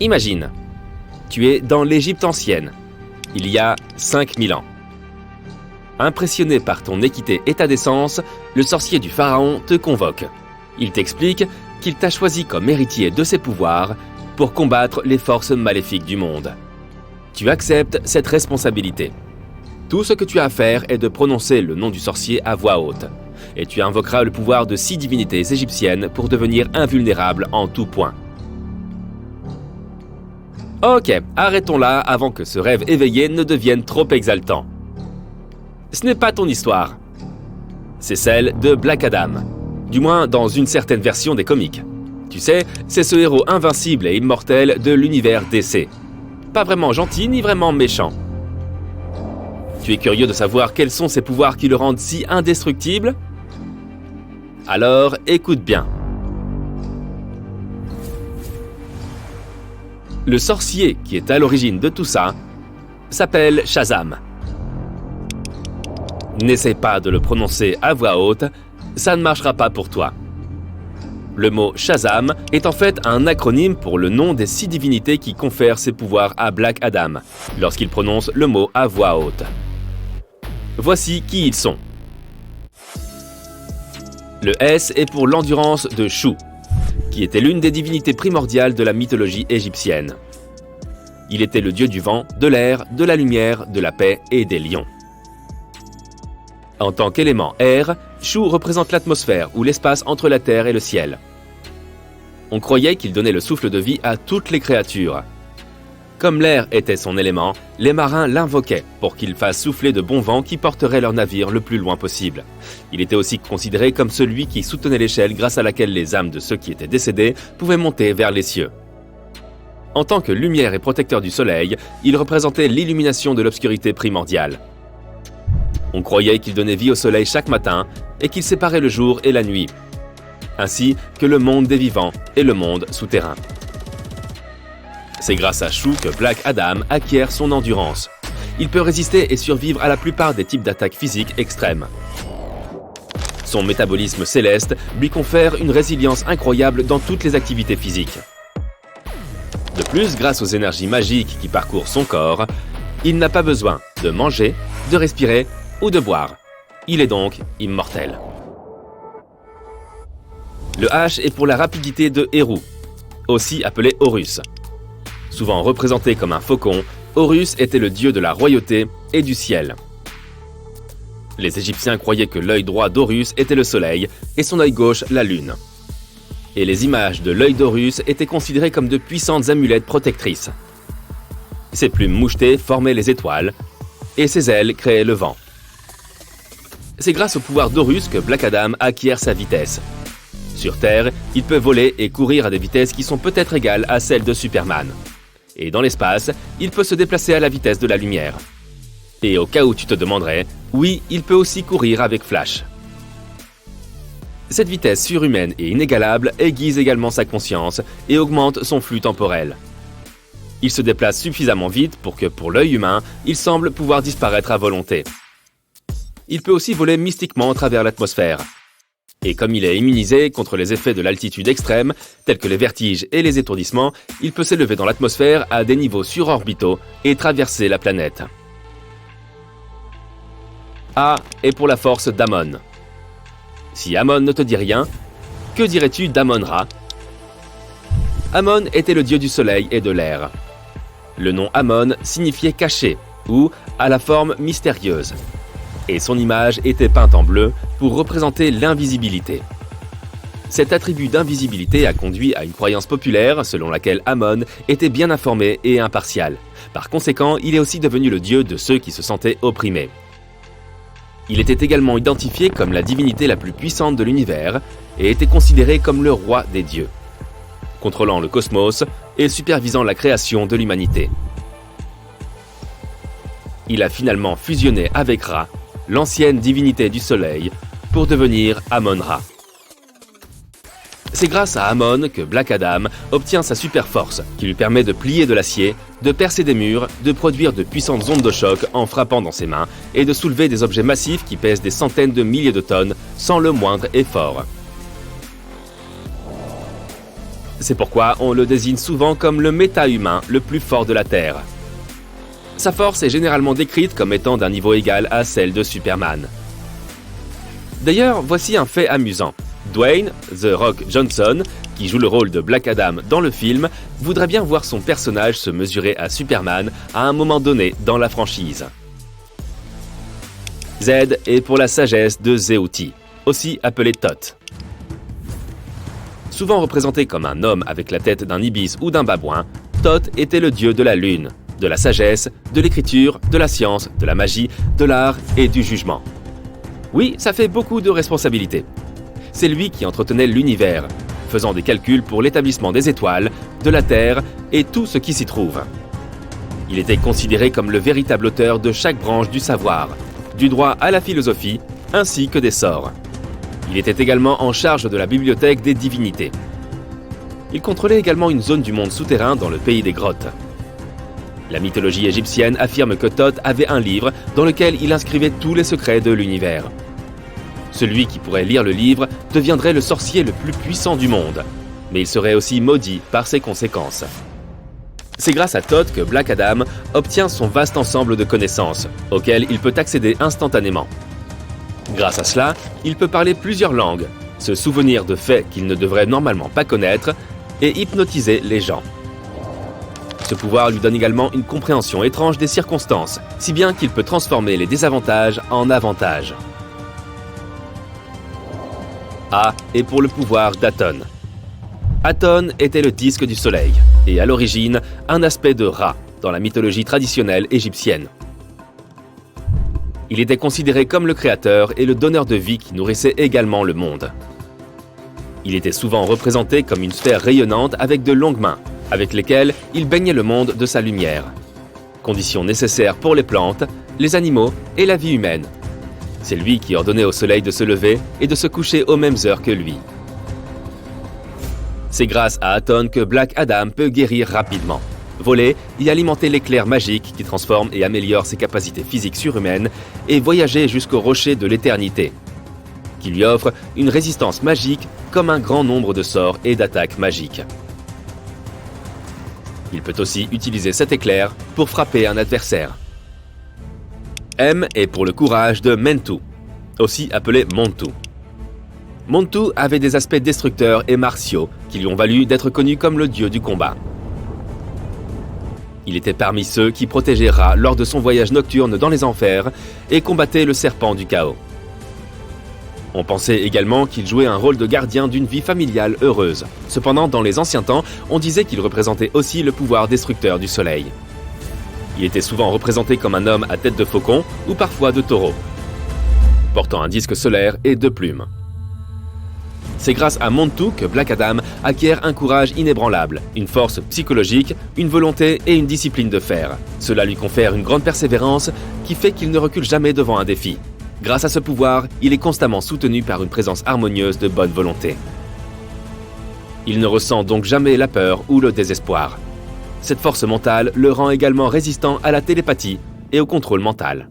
Imagine, tu es dans l'Égypte ancienne, il y a 5000 ans. Impressionné par ton équité et ta décence, le sorcier du pharaon te convoque. Il t'explique qu'il t'a choisi comme héritier de ses pouvoirs pour combattre les forces maléfiques du monde. Tu acceptes cette responsabilité. Tout ce que tu as à faire est de prononcer le nom du sorcier à voix haute, et tu invoqueras le pouvoir de 6 divinités égyptiennes pour devenir invulnérable en tout point. Ok, arrêtons là avant que ce rêve éveillé ne devienne trop exaltant. Ce n'est pas ton histoire. C'est celle de Black Adam. Du moins dans une certaine version des comics. Tu sais, c'est ce héros invincible et immortel de l'univers DC. Pas vraiment gentil ni vraiment méchant. Tu es curieux de savoir quels sont ses pouvoirs qui le rendent si indestructible? Alors, écoute bien. Le sorcier qui est à l'origine de tout ça s'appelle Shazam. N'essaie pas de le prononcer à voix haute, ça ne marchera pas pour toi. Le mot Shazam est en fait un acronyme pour le nom des 6 divinités qui confèrent ses pouvoirs à Black Adam lorsqu'il prononce le mot à voix haute. Voici qui ils sont. Le S est pour l'endurance de Shu, qui était l'une des divinités primordiales de la mythologie égyptienne. Il était le dieu du vent, de l'air, de la lumière, de la paix et des lions. En tant qu'élément air, Shu représente l'atmosphère ou l'espace entre la terre et le ciel. On croyait qu'il donnait le souffle de vie à toutes les créatures. Comme l'air était son élément, les marins l'invoquaient pour qu'il fasse souffler de bons vents qui porteraient leur navire le plus loin possible. Il était aussi considéré comme celui qui soutenait l'échelle grâce à laquelle les âmes de ceux qui étaient décédés pouvaient monter vers les cieux. En tant que lumière et protecteur du soleil, il représentait l'illumination de l'obscurité primordiale. On croyait qu'il donnait vie au soleil chaque matin et qu'il séparait le jour et la nuit, ainsi que le monde des vivants et le monde souterrain. C'est grâce à Shu que Black Adam acquiert son endurance. Il peut résister et survivre à la plupart des types d'attaques physiques extrêmes. Son métabolisme céleste lui confère une résilience incroyable dans toutes les activités physiques. De plus, grâce aux énergies magiques qui parcourent son corps, il n'a pas besoin de manger, de respirer ou de boire. Il est donc immortel. Le H est pour la rapidité de Heru, aussi appelé Horus. Souvent représenté comme un faucon, Horus était le dieu de la royauté et du ciel. Les Égyptiens croyaient que l'œil droit d'Horus était le soleil et son œil gauche la lune. Et les images de l'œil d'Horus étaient considérées comme de puissantes amulettes protectrices. Ses plumes mouchetées formaient les étoiles et ses ailes créaient le vent. C'est grâce au pouvoir d'Horus que Black Adam acquiert sa vitesse. Sur Terre, il peut voler et courir à des vitesses qui sont peut-être égales à celles de Superman. Et dans l'espace, il peut se déplacer à la vitesse de la lumière. Et au cas où tu te demanderais, oui, il peut aussi courir avec Flash. Cette vitesse surhumaine et inégalable aiguise également sa conscience et augmente son flux temporel. Il se déplace suffisamment vite pour que, pour l'œil humain, il semble pouvoir disparaître à volonté. Il peut aussi voler mystiquement à travers l'atmosphère. Et comme il est immunisé contre les effets de l'altitude extrême, tels que les vertiges et les étourdissements, il peut s'élever dans l'atmosphère à des niveaux surorbitaux et traverser la planète. A est pour la force d'Amon. Si Amon ne te dit rien, que dirais-tu d'Amon-Ra? Amon était le dieu du soleil et de l'air. Le nom Amon signifiait caché ou à la forme mystérieuse. Et son image était peinte en bleu pour représenter l'invisibilité. Cet attribut d'invisibilité a conduit à une croyance populaire selon laquelle Amon était bien informé et impartial. Par conséquent, il est aussi devenu le dieu de ceux qui se sentaient opprimés. Il était également identifié comme la divinité la plus puissante de l'univers et était considéré comme le roi des dieux, contrôlant le cosmos et supervisant la création de l'humanité. Il a finalement fusionné avec Ra, l'ancienne divinité du soleil, pour devenir Amon-Ra. C'est grâce à Amon que Black Adam obtient sa super force, qui lui permet de plier de l'acier, de percer des murs, de produire de puissantes ondes de choc en frappant dans ses mains, et de soulever des objets massifs qui pèsent des centaines de milliers de tonnes sans le moindre effort. C'est pourquoi on le désigne souvent comme le méta-humain le plus fort de la Terre. Sa force est généralement décrite comme étant d'un niveau égal à celle de Superman. D'ailleurs, voici un fait amusant. Dwayne The Rock Johnson, qui joue le rôle de Black Adam dans le film, voudrait bien voir son personnage se mesurer à Superman à un moment donné dans la franchise. Z est pour la sagesse de Zeuti, aussi appelé Thoth. Souvent représenté comme un homme avec la tête d'un ibis ou d'un babouin, Thoth était le dieu de la lune, de la sagesse, de l'écriture, de la science, de la magie, de l'art et du jugement. Oui, ça fait beaucoup de responsabilités. C'est lui qui entretenait l'univers, faisant des calculs pour l'établissement des étoiles, de la Terre et tout ce qui s'y trouve. Il était considéré comme le véritable auteur de chaque branche du savoir, du droit à la philosophie, ainsi que des sorts. Il était également en charge de la bibliothèque des divinités. Il contrôlait également une zone du monde souterrain dans le pays des grottes. La mythologie égyptienne affirme que Thoth avait un livre dans lequel il inscrivait tous les secrets de l'univers. Celui qui pourrait lire le livre deviendrait le sorcier le plus puissant du monde, mais il serait aussi maudit par ses conséquences. C'est grâce à Thoth que Black Adam obtient son vaste ensemble de connaissances, auxquelles il peut accéder instantanément. Grâce à cela, il peut parler plusieurs langues, se souvenir de faits qu'il ne devrait normalement pas connaître et hypnotiser les gens. Ce pouvoir lui donne également une compréhension étrange des circonstances, si bien qu'il peut transformer les désavantages en avantages. A est pour le pouvoir d'Aton. Aton était le disque du soleil, et à l'origine, un aspect de Ra dans la mythologie traditionnelle égyptienne. Il était considéré comme le créateur et le donneur de vie qui nourrissait également le monde. Il était souvent représenté comme une sphère rayonnante avec de longues mains, avec lesquelles il baignait le monde de sa lumière. Condition nécessaire pour les plantes, les animaux et la vie humaine. C'est lui qui ordonnait au soleil de se lever et de se coucher aux mêmes heures que lui. C'est grâce à Aton que Black Adam peut guérir rapidement, voler et alimenter l'éclair magique qui transforme et améliore ses capacités physiques surhumaines et voyager jusqu'au rocher de l'éternité, qui lui offre une résistance magique comme un grand nombre de sorts et d'attaques magiques. Il peut aussi utiliser cet éclair pour frapper un adversaire. M est pour le courage de Mentu, aussi appelé Montu. Montu avait des aspects destructeurs et martiaux qui lui ont valu d'être connu comme le dieu du combat. Il était parmi ceux qui protégeaient Ra lors de son voyage nocturne dans les enfers et combattait le serpent du chaos. On pensait également qu'il jouait un rôle de gardien d'une vie familiale heureuse. Cependant, dans les anciens temps, on disait qu'il représentait aussi le pouvoir destructeur du soleil. Il était souvent représenté comme un homme à tête de faucon ou parfois de taureau, portant un disque solaire et deux plumes. C'est grâce à Montu que Black Adam acquiert un courage inébranlable, une force psychologique, une volonté et une discipline de fer. Cela lui confère une grande persévérance qui fait qu'il ne recule jamais devant un défi. Grâce à ce pouvoir, il est constamment soutenu par une présence harmonieuse de bonne volonté. Il ne ressent donc jamais la peur ou le désespoir. Cette force mentale le rend également résistant à la télépathie et au contrôle mental.